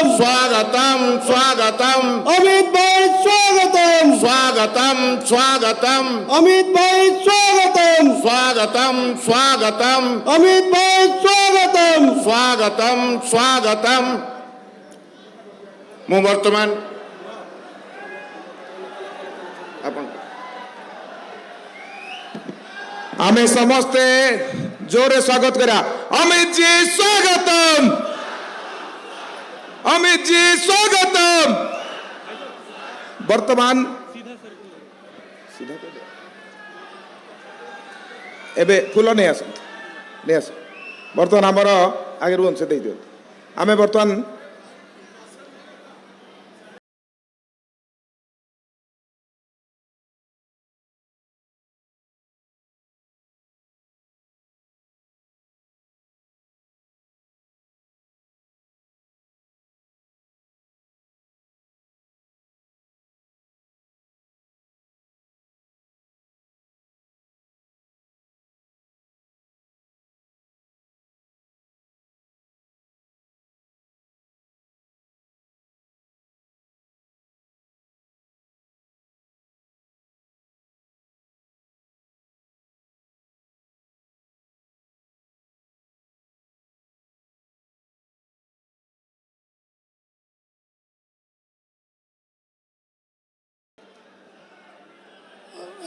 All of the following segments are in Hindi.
स्वागतम स्वागतम अमित भाई स्वागतम स्वागतम स्वागतम अमित भाई स्वागतम स्वागतम स्वागतम अमित भाई स्वागतम स्वागतम स्वागतम मु वर्तमान आमे समस्ते जोरे स्वागत करा। अमित जी स्वागतम, अमित जी स्वागतम। वर्तमान एबे फूल नहीं आस वर्तमान आमर आगे रुहन से दे दियो। आमे वर्तमान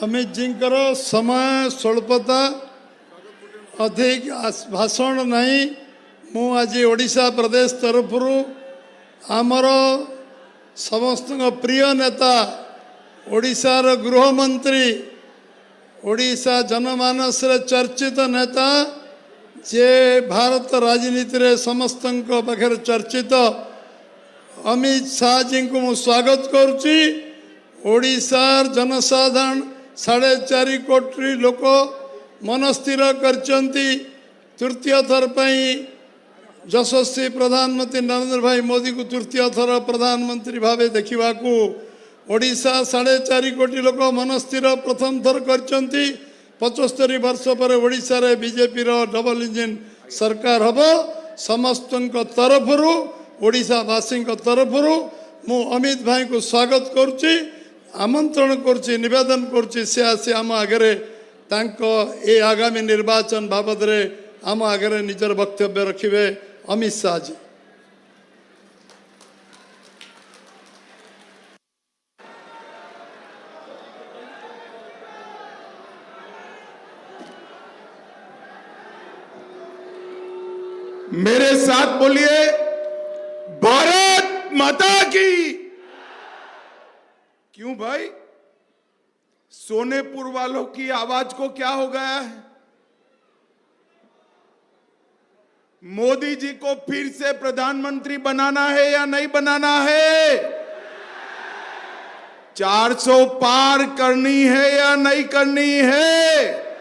अमित जी समय स्वल्पता अधिक भाषण नहीं। मु आज ओडिशा प्रदेश तरफ आमर समस्त प्रिय नेता ओडिशार गृहमंत्री ओडिशा जनमानस चर्चित नेता जे भारत राजनीति रे समस्त पाखे चर्चित अमित शाह जी को मु स्वागत करुच्ची। ओडिशार जनसाधारण 4.5 कोटी लोक मन स्थिर करचंती तृतीय थर पई यशस्वी प्रधानमंत्री नरेंद्र भाई मोदी को तृतीय थर प्रधानमंत्री भावे देखा ओडिशा 4.5 कोटी लोक मन स्थिर प्रथम थर करचंती। 75 वर्ष पर ओडिशा रे बीजेपी रो डबल इंजिन सरकार हबो। समस्त तरफ ओडिशा वासी तरफ मु अमित भाई को स्वागत करुच्ची, आमंत्रण करुच्ची, निवेदन करुच्ची से आसी आम आगे ए आगामी निर्वाचन बाबद रे आम आगे निजर वक्तव्य रखिबे अमित शाह जी। मेरे साथ बोलिए भारत माता की। क्यों भाई, सोनेपुर वालों की आवाज को क्या हो गया है? मोदी जी को फिर से प्रधानमंत्री बनाना है या नहीं बनाना है? 400 पार करनी है या नहीं करनी है?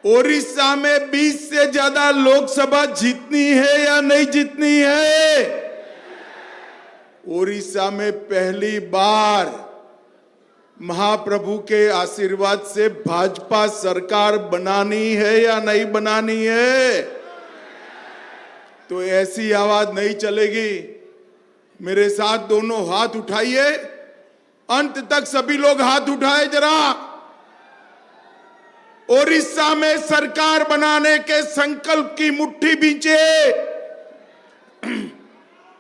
ओडिशा में 20 से ज्यादा लोकसभा जीतनी है या नहीं जीतनी है? ओडिशा में पहली बार महाप्रभु के आशीर्वाद से भाजपा सरकार बनानी है या नहीं बनानी है? तो ऐसी आवाज नहीं चलेगी। मेरे साथ दोनों हाथ उठाइए, अंत तक सभी लोग हाथ उठाए जरा। ओडिशा में सरकार बनाने के संकल्प की मुट्ठी बींचे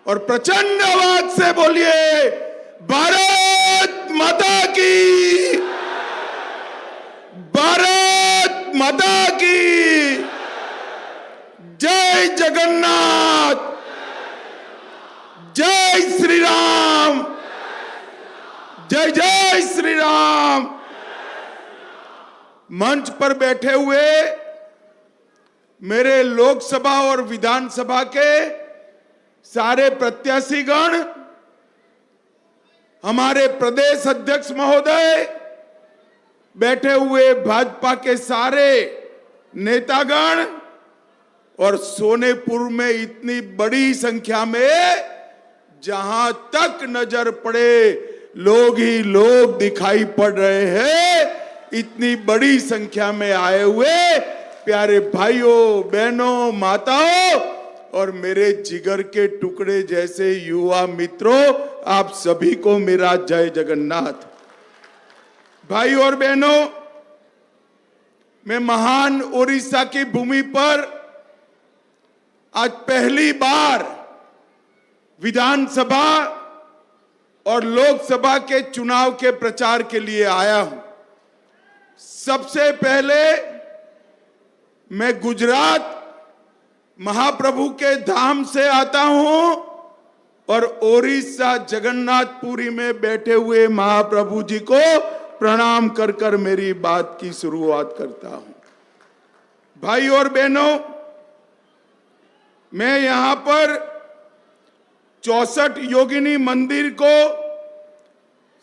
और प्रचंड आवाज से बोलिए भारत माता की, भारत माता की। जय जगन्नाथ, जय श्री राम, जय जय श्री राम। मंच पर बैठे हुए मेरे लोकसभा और विधानसभा के सारे प्रत्याशीगण, हमारे प्रदेश अध्यक्ष महोदय, बैठे हुए भाजपा के सारे नेतागण और सोनेपुर में इतनी बड़ी संख्या में जहां तक नजर पड़े लोग ही लोग दिखाई पड़ रहे हैं, इतनी बड़ी संख्या में आए हुए प्यारे भाइयों बहनों माताओं, और मेरे जिगर के टुकड़े जैसे युवा मित्रों, आप सभी को मेरा जय जगन्नाथ। भाई और बहनों, मैं महान ओडिशा की भूमि पर आज पहली बार विधानसभा और लोकसभा के चुनाव के प्रचार के लिए आया हूं। सबसे पहले मैं गुजरात महाप्रभु के धाम से आता हूं और ओडिशा जगन्नाथपुरी में बैठे हुए महाप्रभु जी को प्रणाम कर कर मेरी बात की शुरुआत करता हूं। भाई और बहनों, मैं यहां पर 64 योगिनी मंदिर को,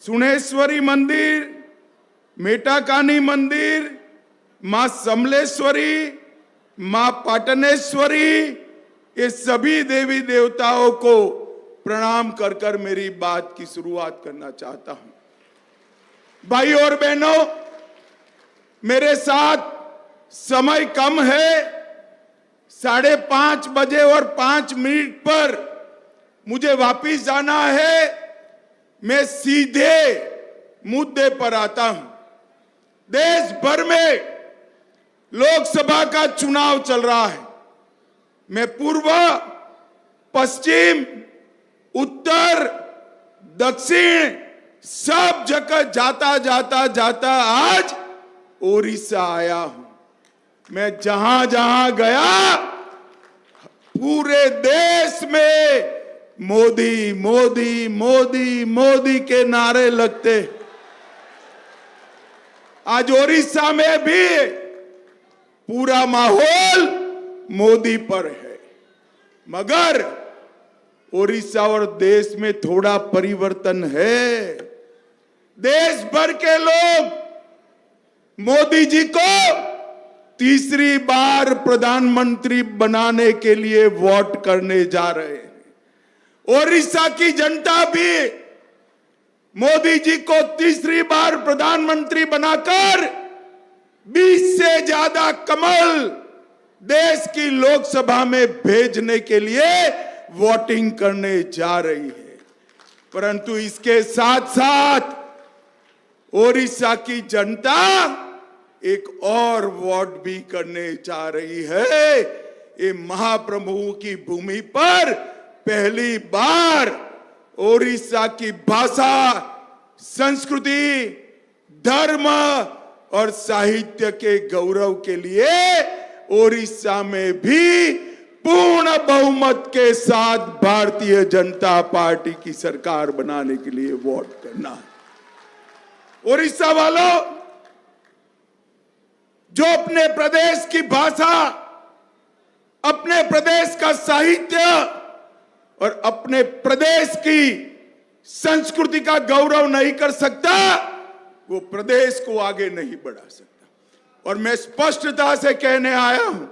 सुनेश्वरी मंदिर, मेटाकानी मंदिर, मां समलेश्वरी, मां पाटनेश्वरी, ये सभी देवी देवताओं को प्रणाम कर कर मेरी बात की शुरुआत करना चाहता हूं। भाई और बहनों, मेरे साथ समय कम है, 5:30 बजे और 5 मिनट पर मुझे वापिस जाना है। मैं सीधे मुद्दे पर आता हूं। देश भर में लोकसभा का चुनाव चल रहा है। मैं पूर्व, पश्चिम, उत्तर, दक्षिण सब जगह जाता जाता जाता आज ओडिशा आया हूं। मैं जहां जहां गया पूरे देश में मोदी मोदी मोदी मोदी के नारे लगते। आज ओडिशा में भी पूरा माहौल मोदी पर है, मगर ओडिशा और देश में थोड़ा परिवर्तन है। देश भर के लोग मोदी जी को तीसरी बार प्रधानमंत्री बनाने के लिए वोट करने जा रहे हैं। ओडिशा की जनता भी मोदी जी को तीसरी बार प्रधानमंत्री बनाकर 20 से ज्यादा कमल देश की लोकसभा में भेजने के लिए वोटिंग करने जा रही है। परंतु इसके साथ साथ ओडिशा की जनता एक और वोट भी करने जा रही है। ये महाप्रभु की भूमि पर पहली बार ओडिशा की भाषा, संस्कृति, धर्म और साहित्य के गौरव के लिए ओडिशा में भी पूर्ण बहुमत के साथ भारतीय जनता पार्टी की सरकार बनाने के लिए वोट करना है। ओडिशा वालों, जो अपने प्रदेश की भाषा, अपने प्रदेश का साहित्य और अपने प्रदेश की संस्कृति का गौरव नहीं कर सकता, वो प्रदेश को आगे नहीं बढ़ा सकता। और मैं स्पष्टता से कहने आया हूं,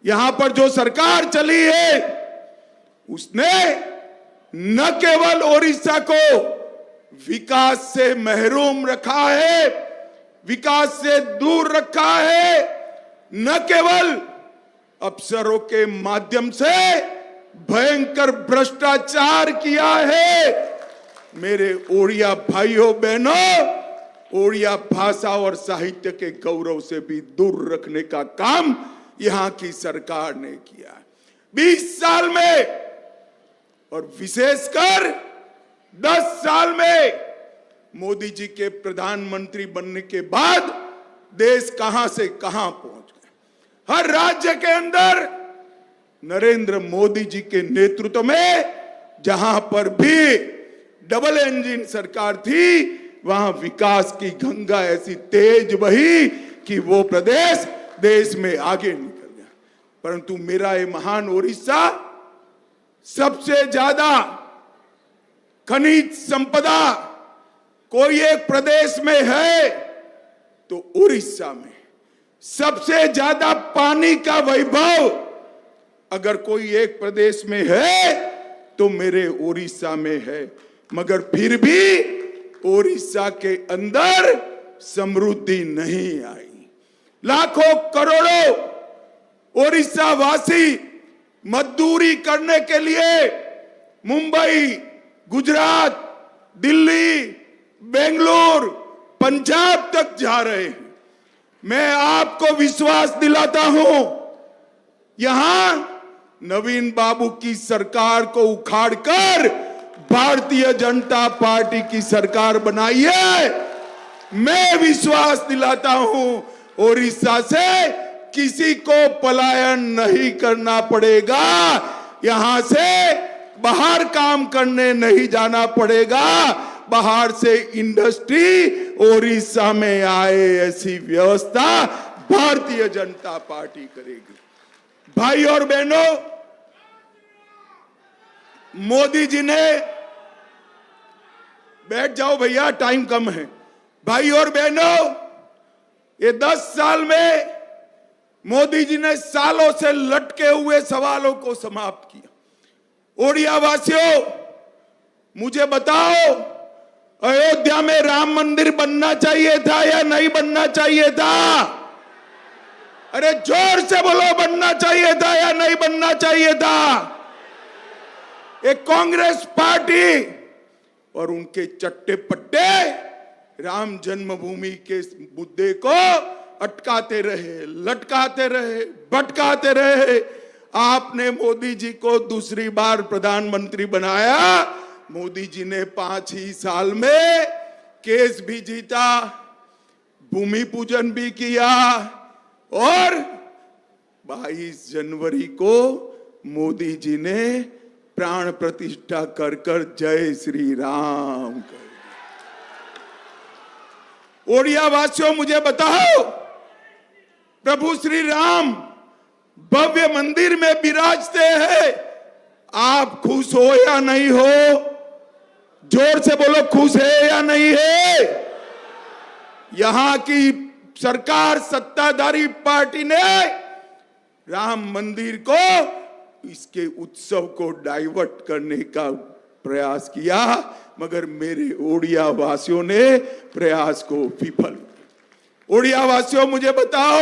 यहां पर जो सरकार चली है उसने न केवल ओडिशा को विकास से महरूम रखा है, विकास से दूर रखा है, न केवल अफसरों के माध्यम से भयंकर भ्रष्टाचार किया है। मेरे ओडिया भाइयों बहनों, ओडिया भाषा और साहित्य के गौरव से भी दूर रखने का काम यहां की सरकार ने किया। 20 साल में और विशेषकर 10 साल में मोदी जी के प्रधानमंत्री बनने के बाद देश कहां से कहां पहुंच गया। हर राज्य के अंदर नरेंद्र मोदी जी के नेतृत्व में जहां पर भी डबल इंजन सरकार थी, वहां विकास की गंगा ऐसी तेज बही कि वो प्रदेश देश में आगे निकल गया। परंतु मेरा ये महान ओडिशा सबसे ज्यादा खनिज संपदा कोई एक प्रदेश में है तो उड़ीसा में, सबसे ज्यादा पानी का वैभव अगर कोई एक प्रदेश में है तो मेरे ओडिशा में है। मगर फिर भी ओडिशा के अंदर समृद्धि नहीं आई। लाखों करोड़ों ओडिशा वासी मजदूरी करने के लिए मुंबई, गुजरात, दिल्ली, बेंगलुरु, पंजाब तक जा रहे हैं। मैं आपको विश्वास दिलाता हूं, यहां नवीन बाबू की सरकार को उखाड़कर भारतीय जनता पार्टी की सरकार बनाई है। मैं विश्वास दिलाता हूं, ओडिशा से किसी को पलायन नहीं करना पड़ेगा, यहां से बाहर काम करने नहीं जाना पड़ेगा, बाहर से इंडस्ट्री ओडिशा में आए ऐसी व्यवस्था भारतीय जनता पार्टी करेगी। भाई और बहनों, मोदी जी ने, बैठ जाओ भैया, टाइम कम है। भाई और बहनों, ये 10 साल में मोदी जी ने सालों से लटके हुए सवालों को समाप्त किया। ओडिया वासियों, मुझे बताओ, अयोध्या में राम मंदिर बनना चाहिए था या नहीं बनना चाहिए था? अरे जोर से बोलो, बनना चाहिए था या नहीं बनना चाहिए था? एक कांग्रेस पार्टी और उनके चट्टे पट्टे राम जन्मभूमि के मुद्दे को अटकाते रहे, लटकाते रहे, भटकाते रहे। आपने मोदी जी को दूसरी बार प्रधानमंत्री बनाया। मोदी जी ने 5 ही साल में केस भी जीता, भूमि पूजन भी किया और 22 जनवरी को मोदी जी ने प्राण प्रतिष्ठा कर कर जय श्री राम कर। ओडिया वासियों, मुझे बताओ, प्रभु श्री राम भव्य मंदिर में विराजते हैं, आप खुश हो या नहीं हो? जोर से बोलो, खुश है या नहीं है? यहां की सरकार, सत्ताधारी पार्टी ने राम मंदिर को, इसके उत्सव को डाइवर्ट करने का प्रयास किया, मगर मेरे ओडिया वासियों ने प्रयास को विफल। ओडिया वासियों, मुझे बताओ,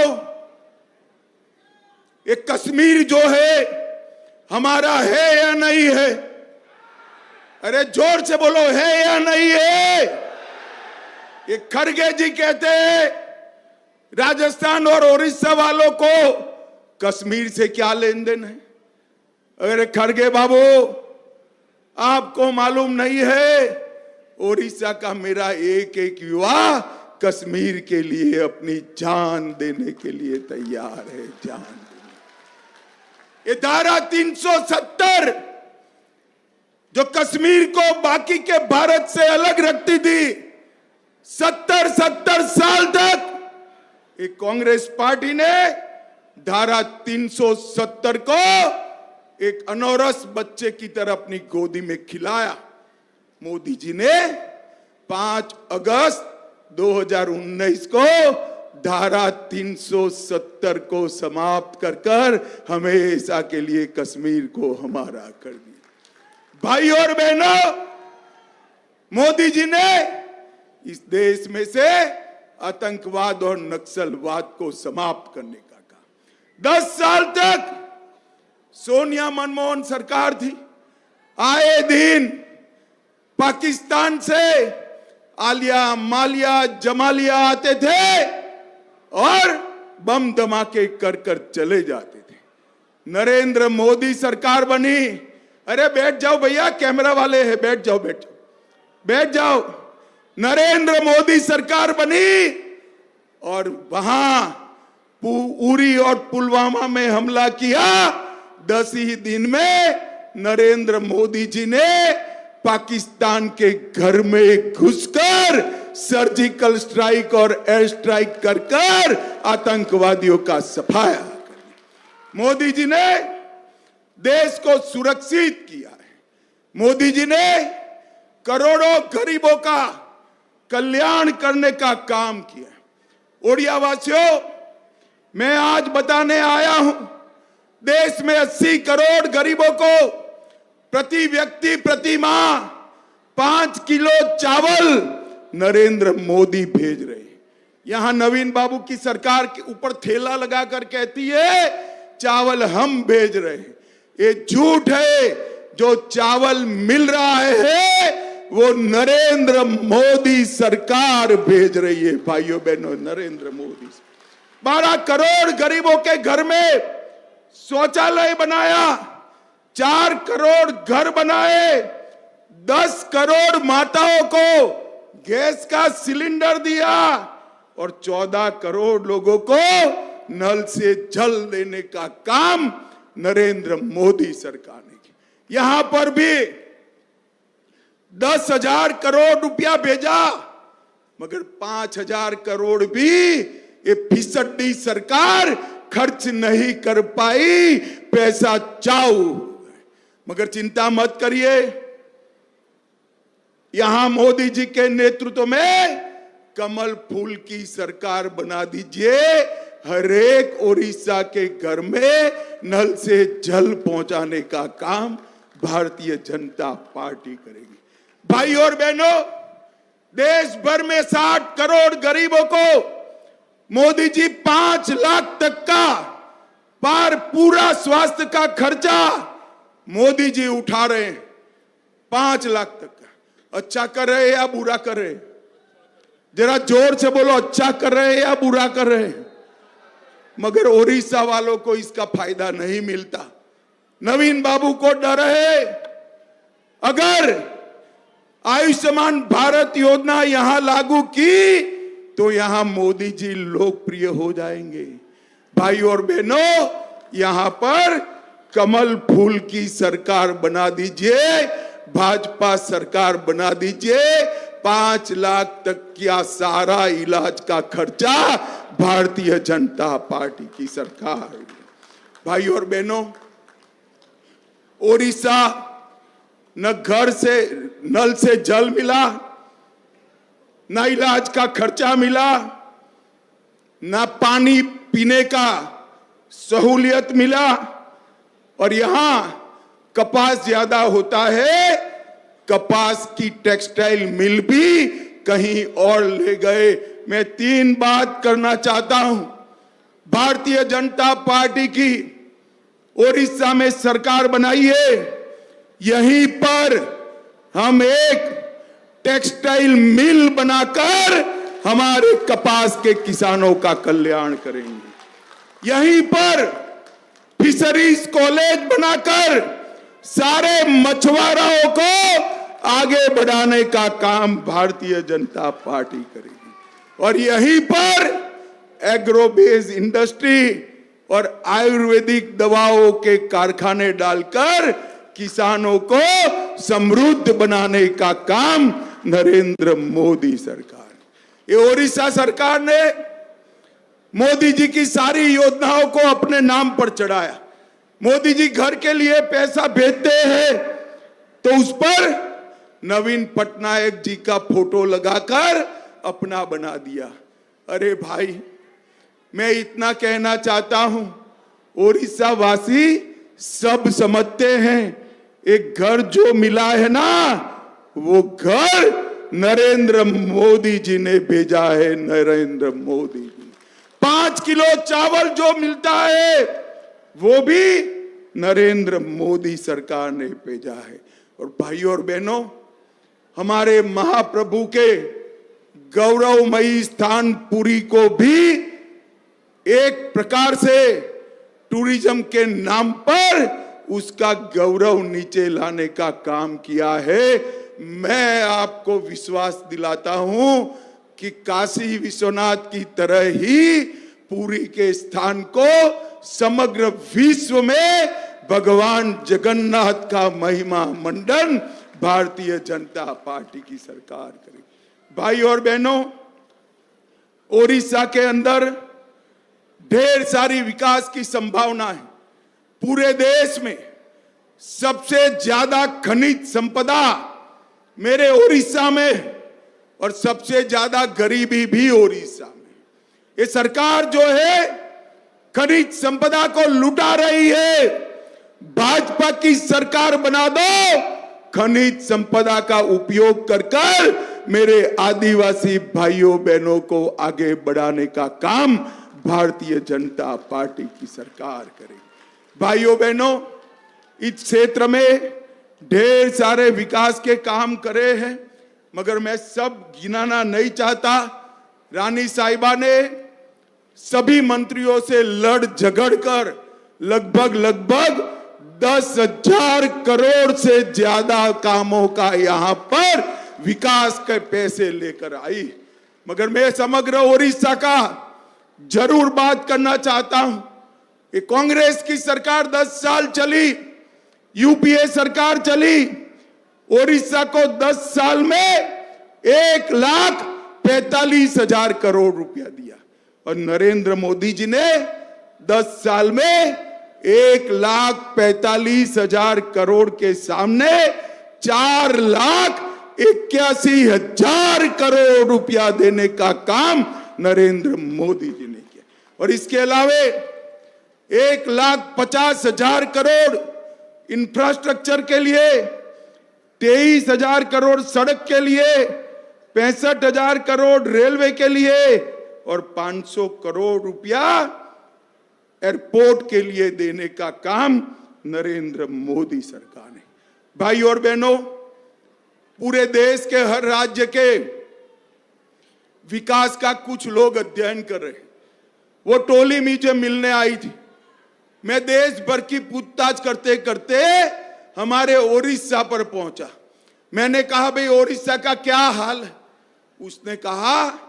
ये कश्मीर जो है हमारा है या नहीं है? अरे जोर से बोलो, है या नहीं है? ये खड़गे जी कहते हैं राजस्थान और उड़ीसा वालों को कश्मीर से क्या लेन देन है? अरे खड़गे बाबू, आपको मालूम नहीं है, उड़ीसा का मेरा एक एक युवा कश्मीर के लिए अपनी जान देने के लिए तैयार है, जान देने। ये धारा 370 जो कश्मीर को बाकी के भारत से अलग रखती थी, 70 साल तक एक कांग्रेस पार्टी ने धारा 370 को एक अनौरस बच्चे की तरह अपनी गोदी में खिलाया। मोदी जी ने 5 अगस्त 2019 को धारा 370 को समाप्त कर कर हमेशा के लिए कश्मीर को हमारा कर दिया। भाई और बहनों, मोदी जी ने इस देश में से आतंकवाद और नक्सलवाद को समाप्त करने का कहा। 10 साल तक सोनिया मनमोहन सरकार थी, आए दिन पाकिस्तान से आलिया, मालिया, जमालिया आते थे और बम धमाके कर कर चले जाते थे। नरेंद्र मोदी सरकार बनी। अरे बैठ जाओ भैया, कैमरा वाले हैं, बैठ जाओ, बैठ जाओ, बैठ जाओ। नरेंद्र मोदी सरकार बनी और वहां उरी और पुलवामा में हमला किया। 10 ही दिन में नरेंद्र मोदी जी ने पाकिस्तान के घर में घुसकर सर्जिकल स्ट्राइक और एयर स्ट्राइक कर कर आतंकवादियों का सफाया कर। मोदी जी ने देश को सुरक्षित किया है। मोदी जी ने करोड़ों गरीबों का कल्याण करने का काम किया। ओडिया वासियों, मैं आज बताने आया हूं, देश में 80 करोड़ गरीबों को प्रति व्यक्ति प्रति माह 5 किलो चावल नरेंद्र मोदी भेज रहे हैं। यहां नवीन बाबू की सरकार के ऊपर ठेला लगाकर कहती है चावल हम भेज रहे हैं। ये झूठ है। जो चावल मिल रहा है वो नरेंद्र मोदी सरकार भेज रही है भाइयों बहनों, नरेंद्र मोदी। 12 करोड़ गरीबों के घर में शौचालय बनाया, 4 करोड़ घर बनाए, 10 करोड़ माताओं को गैस का सिलेंडर दिया और 14 करोड़ लोगों को नल से जल देने का काम नरेंद्र मोदी सरकार ने किया। यहां पर भी 10,000 करोड़ रुपया भेजा, मगर 5,000 करोड़ भी ये फिसड्डी सरकार खर्च नहीं कर पाई, पैसा चाऊ। मगर चिंता मत करिए, यहां मोदी जी के नेतृत्व में कमल फूल की सरकार बना दीजिए। हर एक ओडिशा के घर में नल से जल पहुंचाने का काम भारतीय जनता पार्टी करेगी। भाई और बहनों, देश भर में 60 करोड़ गरीबों को मोदी जी 5 लाख तक का पूरा स्वास्थ्य का खर्चा मोदी जी उठा रहे हैं। 5 लाख तक का। अच्छा कर रहे हैं या बुरा कर रहे हैं? जरा जोर से बोलो, अच्छा कर रहे हैं या बुरा कर रहे हैं? मगर ओडिशा वालों को इसका फायदा नहीं मिलता। नवीन बाबू को डर है, अगर आयुष्मान भारत योजना यहां लागू की तो यहां मोदी जी लोकप्रिय हो जाएंगे। भाई और बहनों, यहां पर कमल फूल की सरकार बना दीजिए, भाजपा सरकार बना दीजिए। 5 लाख तक का सारा इलाज का खर्चा भारतीय जनता पार्टी की सरकार। भाई और बहनों, ओडिशा न घर से नल से जल मिला, न इलाज का खर्चा मिला, न पानी पीने का सहूलियत मिला, और यहां कपास ज्यादा होता है, कपास की टेक्सटाइल मिल भी कहीं और ले गए। मैं 3 बात करना चाहता हूं। भारतीय जनता पार्टी की ओडिशा में सरकार बनाई है, यहीं पर हम एक टेक्सटाइल मिल बनाकर हमारे कपास के किसानों का कल्याण करेंगे। यहीं पर फिशरीज कॉलेज बनाकर सारे मछुआरों को आगे बढ़ाने का काम भारतीय जनता पार्टी करेगी। और यहीं पर एग्रोबेस इंडस्ट्री और आयुर्वेदिक दवाओं के कारखाने डालकर किसानों को समृद्ध बनाने का काम नरेंद्र मोदी सरकार। ये ओडिशा सरकार ने मोदी जी की सारी योजनाओं को अपने नाम पर चढ़ाया। मोदी जी घर के लिए पैसा भेजते हैं तो उस पर नवीन पटनायक जी का फोटो लगाकर अपना बना दिया। अरे भाई, मैं इतना कहना चाहता हूं, ओडिशा वासी सब समझते हैं, एक घर जो मिला है ना, वो घर नरेंद्र मोदी जी ने भेजा है। नरेंद्र मोदी जी 5 किलो चावल जो मिलता है वो भी नरेंद्र मोदी सरकार ने भेजा है। और भाइयों और बहनों, हमारे महाप्रभु के गौरवमयी स्थान पुरी को भी एक प्रकार से टूरिज्म के नाम पर उसका गौरव नीचे लाने का काम किया है। मैं आपको विश्वास दिलाता हूं कि काशी विश्वनाथ की तरह ही पुरी के स्थान को समग्र विश्व में भगवान जगन्नाथ का महिमा मंडन भारतीय जनता पार्टी की सरकार करेगी। भाई और बहनों, ओडिशा के अंदर ढेर सारी विकास की संभावना है। पूरे देश में सबसे ज्यादा खनिज संपदा मेरे ओडिशा में, और सबसे ज्यादा गरीबी भी ओडिशा में। ये सरकार जो है खनिज संपदा को लुटा रही है। भाजपा की सरकार बना दो, खनिज संपदा का उपयोग कर मेरे आदिवासी भाइयों बहनों को आगे बढ़ाने का काम भारतीय जनता पार्टी की सरकार करेगी। भाइयों बहनों, इस क्षेत्र में ढेर सारे विकास के काम करे हैं, मगर मैं सब गिनाना नहीं चाहता। रानी साहिबा ने सभी मंत्रियों से लड़ झगड़ कर लगभग 10,000 करोड़ से ज्यादा कामों का यहां पर विकास के पैसे लेकर आई। मगर मैं समग्र ओडिशा का जरूर बात करना चाहता हूं। ये कांग्रेस की सरकार 10 साल चली, यूपीए सरकार चली, ओडिशा को 10 साल में 1,45,000 करोड़ रुपया दिया, और नरेंद्र मोदी जी ने 10 साल में 1,45,000 करोड़ के सामने 4,81,000 करोड़ रुपया देने का काम नरेंद्र मोदी जी ने किया। और इसके अलावे 1,50,000 करोड़ इंफ्रास्ट्रक्चर के लिए, 23,000 करोड़ सड़क के लिए, 65,000 करोड़ रेलवे के लिए और 500 करोड़ रुपया एयरपोर्ट के लिए देने का काम नरेंद्र मोदी सरकार ने। भाई और बहनों, पूरे देश के हर राज्य के विकास का कुछ लोग अध्ययन कर रहे हैं। वो टोली मुझे मिलने आई थी। मैं देश भर की पूछताछ करते करते हमारे ओडिशा पर पहुंचा। मैंने कहा, भाई ओडिशा का क्या हाल है? उसने कहा,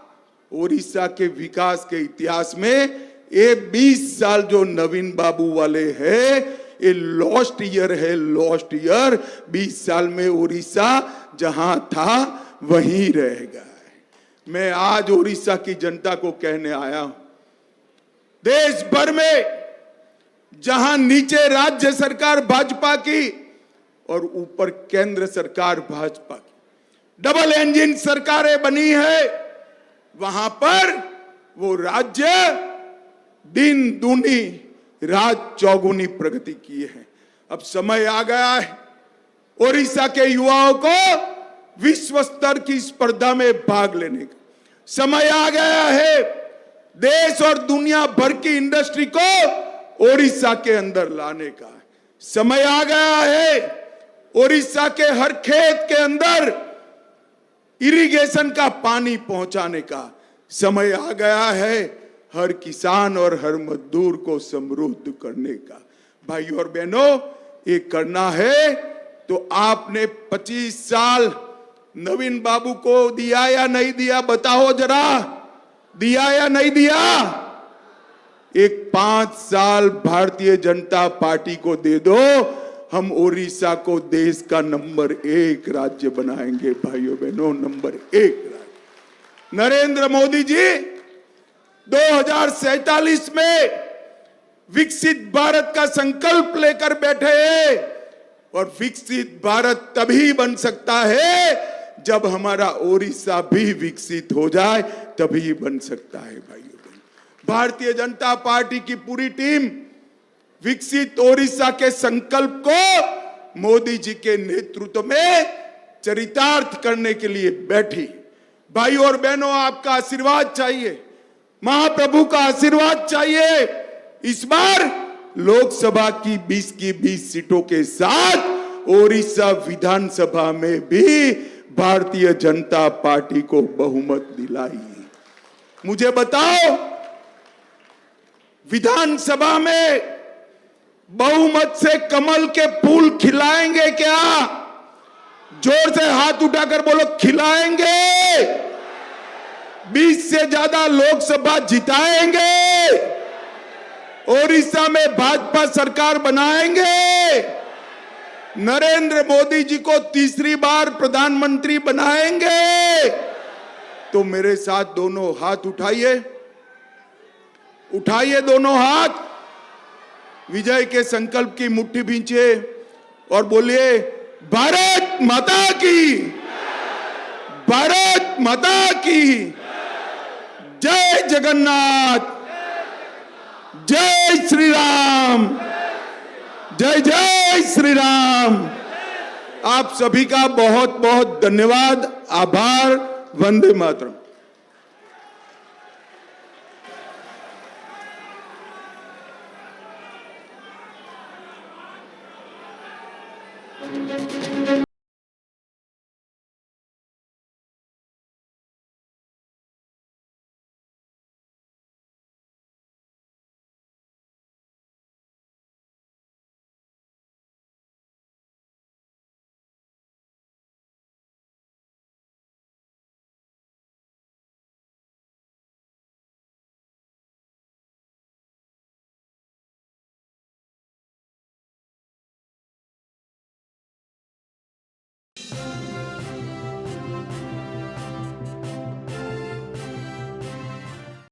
ओडिशा के विकास के इतिहास में ये 20 साल जो नवीन बाबू वाले हैं, ये लॉस्ट ईयर है, लॉस्ट ईयर। 20 साल में ओडिशा जहां था वहीं रहेगा। मैं आज ओडिशा की जनता को कहने आया हूं, देश भर में जहां नीचे राज्य सरकार भाजपा की और ऊपर केंद्र सरकार भाजपा की, डबल इंजन सरकारें बनी है, वहां पर वो राज्य दिन दूनी रात चौगुनी प्रगति किए हैं। अब समय आ गया है ओडिशा के युवाओं को विश्व स्तर की स्पर्धा में भाग लेने का। समय आ गया है देश और दुनिया भर की इंडस्ट्री को ओडिशा के अंदर लाने का। समय आ गया है ओडिशा के हर खेत के अंदर इरिगेशन का पानी पहुंचाने का। समय आ गया है हर किसान और हर मजदूर को समृद्ध करने का। भाई और बहनों, ये करना है तो आपने 25 साल नवीन बाबू को दिया या नहीं दिया? बताओ जरा, दिया या नहीं दिया? एक 5 साल भारतीय जनता पार्टी को दे दो, हम ओडिशा को देश का नंबर 1 राज्य बनाएंगे। भाइयों बहनों, नंबर 1 राज्य। नरेंद्र मोदी जी 2047 में विकसित भारत का संकल्प लेकर बैठे हैं, और विकसित भारत तभी बन सकता है जब हमारा ओडिशा भी विकसित हो जाए, तभी बन सकता है। भाइयों बहनों, भारतीय जनता पार्टी की पूरी टीम विकसित ओडिशा के संकल्प को मोदी जी के नेतृत्व में चरितार्थ करने के लिए बैठी। भाई और बहनों, आपका आशीर्वाद चाहिए, महाप्रभु का आशीर्वाद चाहिए। इस बार लोकसभा की 20 की 20 सीटों के साथ ओडिशा विधानसभा में भी भारतीय जनता पार्टी को बहुमत दिलाई। मुझे बताओ, विधानसभा में बहुमत से कमल के फूल खिलाएंगे क्या? जोर से हाथ उठाकर बोलो, खिलाएंगे। 20 से ज्यादा लोकसभा जिताएंगे, ओडिशा में भाजपा सरकार बनाएंगे, नरेंद्र मोदी जी को तीसरी बार प्रधानमंत्री बनाएंगे। तो मेरे साथ दोनों हाथ उठाइए, उठाइए दोनों हाथ, विजय के संकल्प की मुट्ठी भींचिए और बोलिए, भारत माता की, भारत माता की जय जगन्नाथ, जय श्री राम, जय जय श्री राम। आप सभी का बहुत बहुत धन्यवाद, आभार। वंदे मातरम।